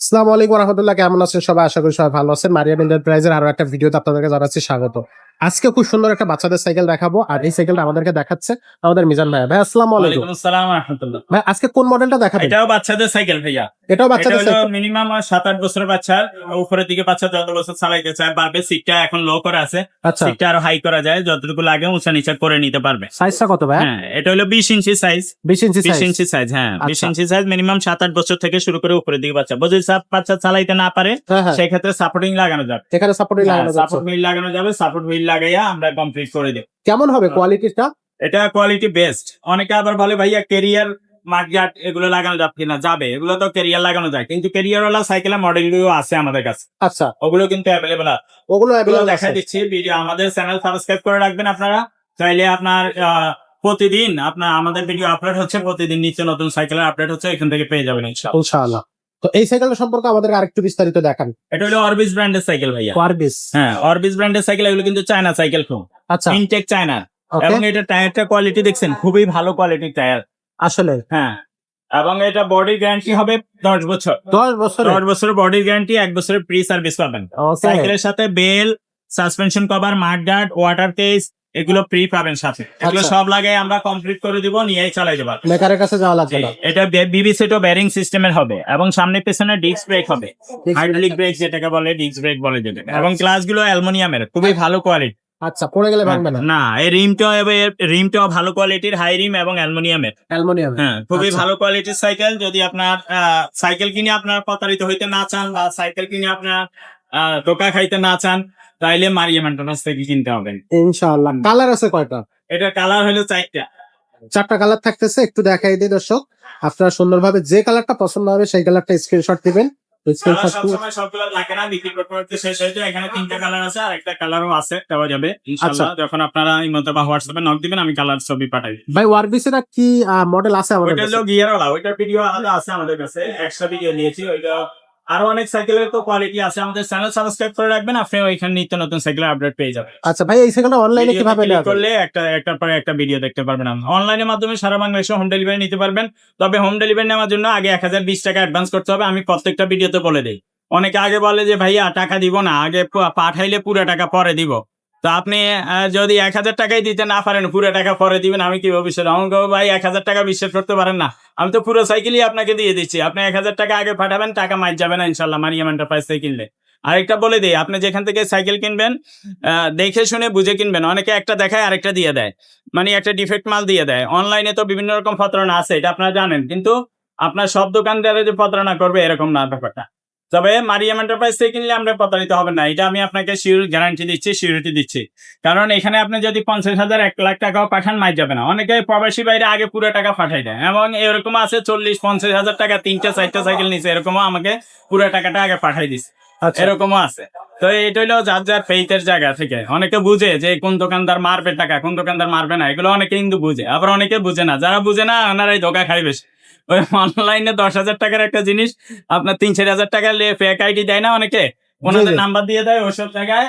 আসসালামু আলাইকুম রহমতুল্লাহ, কেমন আছেন সবাই? আশা করি সবাই ভালো আছেন। মারিয়াম এন্টারপ্রাইজের আরো একটা ভিডিওতে আপনাদেরকে জানাচ্ছি স্বাগত। আজকে খুব সুন্দর একটা বাচ্চাদের সাইকেল দেখাবো, আর এই সাইকেলটা আমাদেরকে দেখাচ্ছে আমাদের মিজান ভাই। ভাই আসসালামু আলাইকুম। ওয়ালাইকুম আসসালাম ওয়া রাহমাতুল্লাহ। ভাই আজকে কোন মডেলটা দেখাবেন? এটাও বাচ্চাদের সাইকেল ভাইয়া। এটাও এটা বাচ্চাদের হলো সাইকেল। মিনিমাম 7-8 বছরের বাচ্চা, উপরের দিকে বাচ্চা যত বছর চালাইতে চায় পারবে। সিটটা এখন লো করে আছে, আচ্ছা, সিটটা আরো হাই করা যায়, যতটুকু লাগে উঁচা নিচা করে নিতে পারবে। সাইজটা কত ভাই? হ্যাঁ, এটা হলো 20 ইঞ্চি সাইজ। 20 ইঞ্চি 20 সাইজ। ইঞ্চি সাইজ, হ্যাঁ 20 আচ্ছা। ইঞ্চি সাইজ। মিনিমাম 7-8 বছর থেকে শুরু করে উপরের দিকে বাচ্চা, যদি বাচ্চা চালাইতে না পারে হ্যাঁ হ্যাঁ, সেই ক্ষেত্রে সাপোর্টিং লাগানো যাবে। এখানে সাপোর্টই লাগানো যাচ্ছে। সাপোর্ট হুইল লাগানো যাবে, সাপোর্ট হুইল লাগাইয়া আমরা কমপ্লিট করে দেব। কেমন হবে কোয়ালিটিটা? এটা কোয়ালিটি বেস্ট। অনেকে আবার বলে ভাইয়া কেরিয়ার মার্কজাট এগুলো লাগানো যাবে কিনা, যাবে, এগুলো তো কেরিয়ার লাগানো যায়, কিন্তু কেরিয়ার ওয়ালা সাইকেলের মডেলগুলো আছে আমাদের কাছে, আচ্ছা, ওগুলো কিন্তু অ্যাভেলেবল আছে। ওগুলো এগুলো অ্যাভেলেবল দেখা আছে। দিচ্ছি ভিডিও, আমাদের চ্যানেল সাবস্ক্রাইব করে রাখবেন আপনারা। চাইলে আপনার প্রতিদিন আপনার আমাদের ভিডিও আপলোড হচ্ছে, প্রতিদিন নিচে নতুন সাইকেলের আপডেট হচ্ছে, এখান থেকে পেয়ে যাবেন ইনশাআল্লাহ। ইনশাআল্লাহ। তো এই সাইকেলটা সম্পর্কে আমাদের আরেকটু বিস্তারিত দেখান। এটা হলো অরবিস ব্র্যান্ডের সাইকেল ভাইয়া। কোয়ারবিস। হ্যাঁ, অরবিস ব্র্যান্ডের সাইকেল, এগুলো কিন্তু চায়না সাইকেল, খুব আচ্ছা, ইনটেক চায়না। ওকে। এবং এটা টায়ারটা কোয়ালিটি দেখছেন, খুবই ভালো কোয়ালিটির টায়ার। আসলে হ্যাঁ, এবং এটা বডি গ্যারান্টি হবে 10 বছর। 10 বছরে? 10 বছরের বডি গ্যারান্টি, 1 বছরের প্রি সার্ভিস পাবেন। ওকে। সাইকেলের সাথে bell, suspension cover, mudguard, water case এগুলো প্রি পাবেন সাথে। এগুলো আচ্ছা। সব লাগাই আমরা কমপ্লিট করে দিব, নিয়েই চালাই দেব। মেকারের কাছে যাওয়া লাগবে না। এটা বিবিসিটো বেয়ারিং সিস্টেমের হবে, এবং সামনে পেছনে ডিস্ক ব্রেক হবে, হাইড্রোলিক ব্রেক যেটাকে বলে, ডিস্ক ব্রেক বলে যেটাকে। এবং গ্লাসগুলো অ্যালুমিনিয়ামের, খুবই ভালো কোয়ালিটি। আচ্ছা, পড়ে গেলে ভাঙবে না? না, এই রিমটাও ভালো কোয়ালিটির, হাই রিম এবং অ্যালুমিনিয়ামের। অ্যালুমিনিয়াম। হ্যাঁ, খুবই আচ্ছা। ভালো কোয়ালিটির সাইকেল। যদি আপনার সাইকেল কিনে আপনার প্রতারিত হইতে না চান, বা সাইকেল কিনে আপনার ধোকা খাইতে না চান, তাইলে মারিয়াম এন্টারপ্রাইজ থেকে কিনতে হবে। ইনশাআল্লাহ। কালার আছে কয়টা? এটা কালার হলো 4টা। 4টা কালার থাকতেছে, একটু দেখাই দিই দর্শক। আপনারা সুন্দরভাবে যে কালারটা পছন্দ হবে সেই কালারটা স্ক্রিনশট দিবেন। কালার স্ক্রিনশট সবসময় সবগুলো থাকে না, বিক্রি করতে করতে শেষ হয়ে যায়। এখানে 3টা কালার আছে, আর একটা কালারও আছে, দেওয়া যাবে ইনশাআল্লাহ। যখন আপনারা ইমোতে বা হোয়াটসঅ্যাপে নক দিবেন, আমি কালার ছবি পাঠাই দিই। ভাই ওয়ারবিসের কি মডেল আছে আমাদের ওইটা কাছে? হলো গিয়ারওয়ালা, ওইটার ভিডিও আলাদা আছে আমাদের কাছে, এক্সট্রা ভিডিও নিয়েছি। ওইটা আরো অনেক সাইকেলের তো কোয়ালিটি আছে। আমাদের চ্যানেল সাবস্ক্রাইব করে রাখবেন, আপনি ওইখানে নিত্য নতুন সাইকেলের আপডেট পেয়ে যাবেন। আচ্ছা ভাই, এই সাইকেলটা অনলাইনে ভিডিওতে কিভাবে ক্লিক নেওয়া যায়? করলে একটার পরে একটা ভিডিও দেখতে পারবেন। অনলাইনের মাধ্যমে সারা বাংলাদেশে হোম ডেলিভারি নিতে পারবেন। তবে হোম ডেলিভারি নেওয়ার জন্য আগে 1020 টাকা অ্যাডভান্স করতে হবে, আমি প্রত্যেকটা ভিডিওতে বলে দেই। অনেকে আগে বলে যে ভাইয়া টাকা দিব না, আগে পাঠাইলে পুরো টাকা পরে দিব। তো আপনি যদি 1000 টাকাই দিতে না পারেন, পুরো টাকা পরে দিবেন, আমি কি ভবিষ্যৎ আমি বলবো ভাই 1000 টাকা বিশ্বাস করতে পারেন না, আমি তো পুরো সাইকেলই আপনাকে দিয়ে দিচ্ছি, আপনি 1000 টাকা আগে পাঠাবেন, টাকা মাইর যাবে না ইনশাল্লাহ মারিয়াম এন্টারপ্রাইজ থেকে কিনলে। আরেকটা বলে দিই, আপনি যেখান থেকে সাইকেল কিনবেন দেখে শুনে বুঝে কিনবেন। অনেকে একটা দেখায় আরেকটা দিয়ে দেয়, মানে একটা ডিফেক্ট মাল দিয়ে দেয়। অনলাইনে তো বিভিন্ন রকম প্রতারণা আছে, এটা আপনারা জানেন, কিন্তু আপনার সব দোকানদারে যে প্রতারণা করবে এরকম না ব্যাপারটা। তবে মারিয়াম এন্টারপ্রাইজ থেকে কিনলে আমরা প্রতারিত হবে না, এটা আমি আপনাকে শিওর গ্যারান্টি দিচ্ছি, সিউরিটি দিচ্ছি। কারণ এখানে আপনি যদি 50,000 1 লাখ টাকাও পাঠান, মাইর যাবে না। অনেকে প্রবাসী বাইরে আগে পুরো টাকা পাঠাই দেয়, এবং এরকম আছে 40-50,000 টাকা 3টা-4টা সাইকেল নিছে, এরকমও আমাকে পুরো টাকাটা আগে পাঠাই দিচ্ছে, আচ্ছা। এরকমও আছে। তো এটা হলো যার যার ফেইথের জায়গা থেকে। অনেকে বুঝে যে কোন দোকানদার মারবে টাকা, কোন দোকানদার মারবে না, এগুলো অনেকে কিন্তু বুঝে, আবার অনেকে বুঝে না। যারা বুঝে না ওনারাই ধোকা খাই বেশি। ওই অনলাইনে 10,000 টাকার একটা জিনিস আপনার 3-4 হাজার টাকা ফেক আইডি দেয় না অনেকে, ওনাদের নাম্বার দিয়ে দেয়, ওইসব জায়গায়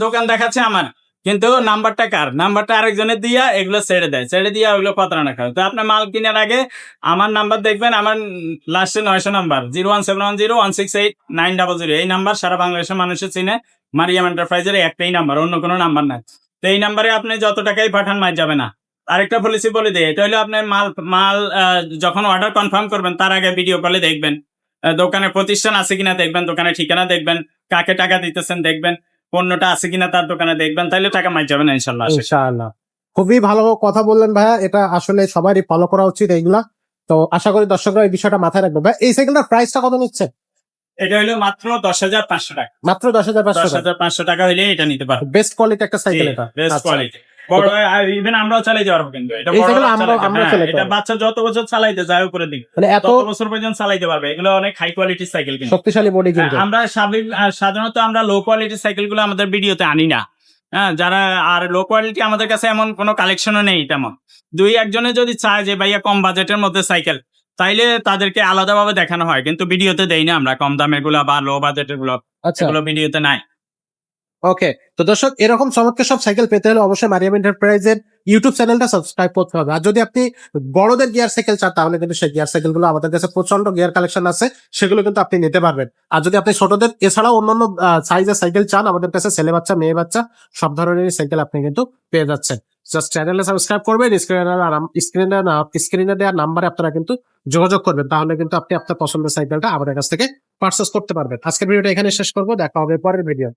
দোকান দেখাচ্ছে আমার, কিন্তু নাম্বারটা কার, নাম্বারটা আরেকজনের দিয়া এগুলো ছেড়ে দেয়, ছেড়ে দিয়ে ওইগুলো প্রতারণা করে। তো আপনার মাল কেনার আগে আমার নাম্বার দেখবেন, আমার লাস্টে 900 নাম্বার, 01710168900, এই নাম্বার সারা বাংলাদেশের মানুষের চিনে। মারিয়াম এন্টারপ্রাইজের একটাই নাম্বার, অন্য কোনো নাম্বার নাই। তো এই নাম্বারে আপনি যত টাকাই পাঠান মার যাবে না। আরেকটা পলিসি বলে দেয়, এটা হলো আপনি মাল যখন অর্ডার কনফার্ম করবেন তার আগে ভিডিও কলে দেখবেন, দোকানের প্রতিষ্ঠান আছে কিনা দেখবেন, দোকানের ঠিকানা দেখবেন, কাকে টাকা দিতেছেন দেখবেন, পণ্যটা আছে কিনা তার দোকানে দেখবেন, তাইলে টাকা মার যাবে না ইনশাল্লাহ। ইনশাআল্লাহ। খুবই ভালো কথা বললেন ভাইয়া, এটা আসলে সবারই ফলো করা উচিত এইগুলা। তো আশা করি দর্শকরা এই বিষয়টা মাথায় রাখবে। ভাই এই সাইকেলটার প্রাইসটা কত নিচ্ছে? এটা হলো মাত্র 10,500 টাকা। মাত্র 10,500 টাকা? 10,500 টাকা হইলে এটা নিতে পারবো। বেস্ট কোয়ালিটি একটা সাইকেল এটা। বেস্ট আচ্ছা। কোয়ালিটি, বড় ইভেন আমরাও চালাইতে পারবো, কিন্তু এটা এই বড় সাইকেল চালাইতে আমরা হ্যাঁ, চালাতে এটা পারবো। বাচ্চা যত বছর চালাইতে যায় উপরের দিকে, মানে এত তত বছর পর্যন্ত চালাইতে পারবে। এগুলো অনেক হাই কোয়ালিটির সাইকেল, কিন্তু শক্তিশালী বডি কিন্তু। আমরা সাধারণত আমরা লো কোয়ালিটির সাইকেল গুলো আমাদের ভিডিওতে আনি না। হ্যাঁ, যারা আর লো কোয়ালিটি আমাদের কাছে এমন কোনো কালেকশনও নেই তেমন। 2-1 জনে যদি চায় যে ভাইয়া কম বাজেটের মধ্যে সাইকেল, তাইলে তাদেরকে আলাদাভাবে দেখানো হয়, কিন্তু ভিডিওতে দেই না আমরা কম দামের গুলা বা লো বাজেটের গুলো, আচ্ছা। এগুলো ভিডিওতে নাই। ওকে, তো দর্শক এরকম চমৎকার সব সাইকেল পেতে হলে অবশ্যই মারিয়াম এন্টারপ্রাইজের ইউটিউব চ্যানেলটা সাবস্ক্রাইব করতে হবে। আর যদি আপনি বড়দের গিয়ার সাইকেল চান তাহলে কিন্তু সেই গিয়ার সাইকেল গুলো আমাদের কাছে প্রচন্ড গিয়ার কালেকশন আছে, সেগুলো কিন্তু আপনি নিতে পারবেন। আর যদি আপনি ছোটদের এছাড়াও অন্যান্য সাইজের সাইকেল চান, আমাদের কাছে ছেলে বাচ্চা মেয়ে বাচ্চা সব ধরনের সাইকেল আপনি কিন্তু পেয়ে যাচ্ছেন। জাস্ট চ্যানেলে সাবস্ক্রাইব করবেন, স্ক্রিনে দেওয়ার নাম্বারে আপনারা কিন্তু যোগাযোগ করবেন, তাহলে কিন্তু আপনি আপনার পছন্দের সাইকেলটা আমাদের কাছ থেকে পারচেস করতে পারবেন। আজকের ভিডিওটা এখানে শেষ করবো, দেখা হবে পরের ভিডিও।